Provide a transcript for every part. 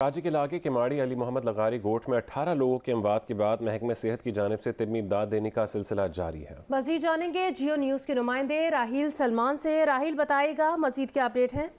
कराची के इलाके किमाड़ी अली मोहम्मद लगारी गोठ में 18 लोगों के अमवात के बाद महकमे सेहत की जानिब से तिब्बी इमदाद देने का सिलसिला जारी है। मजीद जानेंगे जियो न्यूज़ के नुमाइंदे राहील सलमान से। राहील बताएगा मजीद क्या अपडेट है।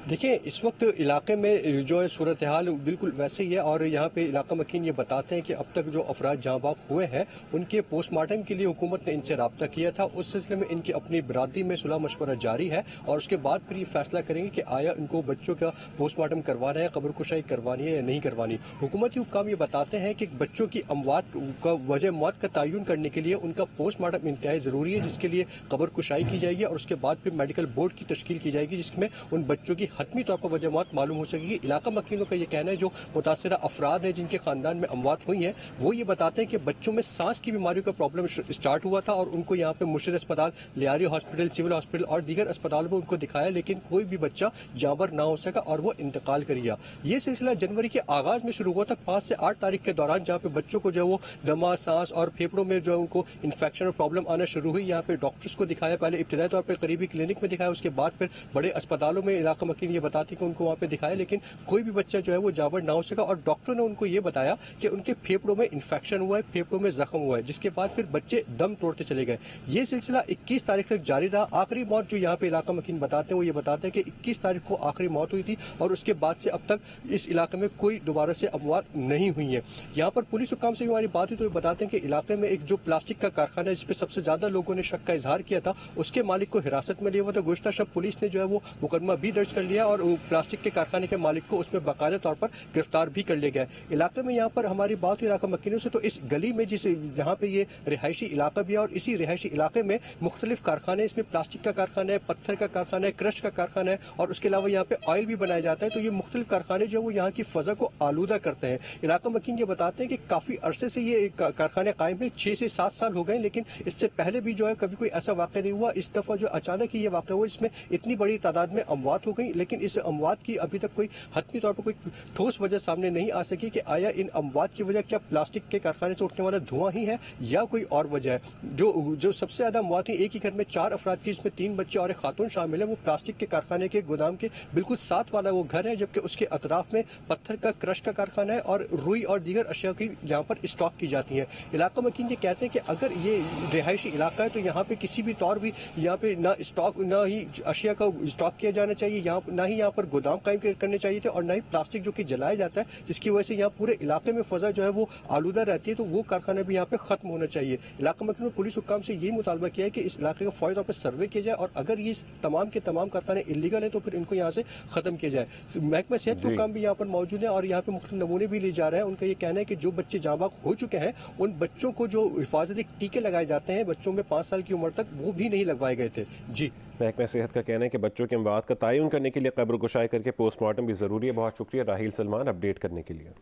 देखिए, इस वक्त इलाके में जो है सूरत हाल बिल्कुल वैसे ही है और यहाँ पे इलाका मकीन ये बताते हैं कि अब तक जो अफराद जहाँ बाग हुए हैं उनके पोस्टमार्टम के लिए हुकूमत ने इनसे रब्ता किया था। उस सिलसिले में इनकी अपनी बरादरी में सुलह मशवरा जारी है और उसके बाद फिर ये फैसला करेंगे कि आया इनको बच्चों का पोस्टमार्टम करवाना है, कब्र कुशाई करवानी है या नहीं करवानी। हुकूमती हुक्काम ये बताते हैं कि बच्चों की अमवात का वजह मौत का तयन करने के लिए उनका पोस्टमार्टम इंतहाई जरूरी है, जिसके लिए कब्र कुशाई की जाएगी और उसके बाद फिर मेडिकल बोर्ड की तश्कील की जाएगी जिसमें उन बच्चों की हतमी तौर पर वजह मौत मालूम हो सकेगी। इलाका मकीनों का यह कहना है जो मुतासिरा अफराद है जिनके खानदान में अमवात हुई है वो ये बताते हैं कि बच्चों में सांस की बीमारियों का प्रॉब्लम स्टार्ट हुआ था और उनको यहाँ पे मुर्शिद अस्पताल, लियारी हॉस्पिटल, सिविल हॉस्पिटल और दीगर अस्पतालों में उनको दिखाया, लेकिन कोई भी बच्चा जांबर ना हो सका और वो इंतकाल कर गया। ये सिलसिला जनवरी के आगाज में शुरू हुआ था 5 से 8 तारीख के दौरान, जहाँ पे बच्चों को जो वो दमा, सांस और फेफड़ों में जो उनको इन्फेक्शन और प्रॉब्लम आना शुरू हुई। यहाँ पे डॉक्टर्स को दिखाया, पहले इब्तदाई तौर पर करीबी क्लिनिक में दिखाया, उसके बाद फिर बड़े अस्पतालों में इलाका मकीन ये बताते कि उनको वहाँ पे दिखाया, लेकिन कोई भी बच्चा जो है वो जाबर ना हो सका और डॉक्टर ने उनको ये बताया कि उनके फेफड़ों में इन्फेक्शन हुआ है, फेफड़ों में जख्म हुआ है, जिसके बाद फिर बच्चे दम तोड़ते चले गए। ये सिलसिला 21 तारीख तक जारी रहा। आखिरी मौत जो यहाँ पे इलाका मकीन बताते हैं वो ये बताते हैं कि 21 तारीख को आखिरी मौत हुई थी और उसके बाद से अब तक इस इलाके में कोई दोबारा से अमवात नहीं हुई है। यहाँ पर पुलिस हुकाम से हमारी बात हुई तो ये बताते हैं कि इलाके में एक जो प्लास्टिक का कारखाना है जिसपे सबसे ज्यादा लोगों ने शक का इजहार किया था, उसके मालिक को हिरासत में लिया हुआ था। गुज़श्ता शब पुलिस ने जो है वो मुकदमा भी दर्ज कर लिया और प्लास्टिक के कारखाने के मालिक को उसमें बाकायदा तौर पर गिरफ्तार भी कर लिया गया। इलाके में यहाँ पर हमारी बात हुई इलाका मकीनों से तो इस गली में जिसे जहाँ पे ये रिहायशी इलाका भी है और इसी रिहायशी इलाके में मुख्तलिफ कारखाने, इसमें प्लास्टिक का कारखाना है, पत्थर का कारखाना है, क्रश का कारखाना है और उसके अलावा यहाँ पे ऑयल भी बनाया जाता है। तो ये मुख्तलिफ कारखाने जो वो यहाँ की फजा को आलूदा करते हैं। इलाका मकीन ये बताते हैं कि काफी अरसे से ये कारखाने कायम है, 6 से 7 साल हो गए, लेकिन इससे पहले भी जो है कभी कोई ऐसा वाक़या नहीं हुआ। इस दफा जो अचानक ही ये वाक़या हुआ इसमें इतनी बड़ी तादाद में अमवात हो गई, लेकिन इस अमवात की अभी तक कोई हतमी तौर पर कोई ठोस वजह सामने नहीं आ सकी कि आया इन अमवात की वजह क्या प्लास्टिक के कारखाने से उठने वाला धुआं ही है या कोई और वजह है। जो सबसे ज्यादा अमवात हुई एक ही घर में 4 अफराद की, इसमें 3 बच्चे और एक खातून शामिल है। वो प्लास्टिक के कारखाने के गोदाम के बिल्कुल साथ वाला वो घर है, जबकि उसके अतराफ में पत्थर का क्रश का कारखाना है और रुई और दीगर अशिया की यहाँ पर स्टॉक की जाती है। इलाका मकीन ये कहते हैं कि अगर ये रिहायशी इलाका है तो यहाँ पे किसी भी तौर भी यहाँ पे ना स्टॉक, ना ही अशिया का स्टॉक किया जाना चाहिए, यहाँ ना ही यहाँ पर गोदाम कायम करने चाहिए थे और ना ही प्लास्टिक जो कि जलाया जाता है जिसकी वजह से यहाँ पूरे इलाके में फजा जो है वो आलूदा रहती है, तो वो कारखाना भी यहाँ पे खत्म होना चाहिए। इलाका मकीन ने पुलिस हुक्काम से यही मुतालबा किया है कि इस इलाके का फौरी तौर पर सर्वे किया जाए और अगर ये तमाम के तमाम कारखाने इलीगल है तो फिर इनको यहाँ से खत्म किया जाए। महकमा सेहत के हुक्काम भी यहाँ पर मौजूद है और यहाँ पे मुख्तलिफ नमूने भी लिए जा रहे हैं। उनका ये कहना है कि जो बच्चे जाँबाक हो चुके हैं उन बच्चों को जो हिफाजती टीके लगाए जाते हैं बच्चों में 5 साल की उम्र तक, वो भी नहीं लगवाए गए थे। जी, महकमा सेहत का कहना है कि बच्चों के अमवात का तयन करने के लिए कब्र कुशाई करके पोस्टमार्टम भी जरूरी है। बहुत शुक्रिया राहील सलमान अपडेट करने के लिए।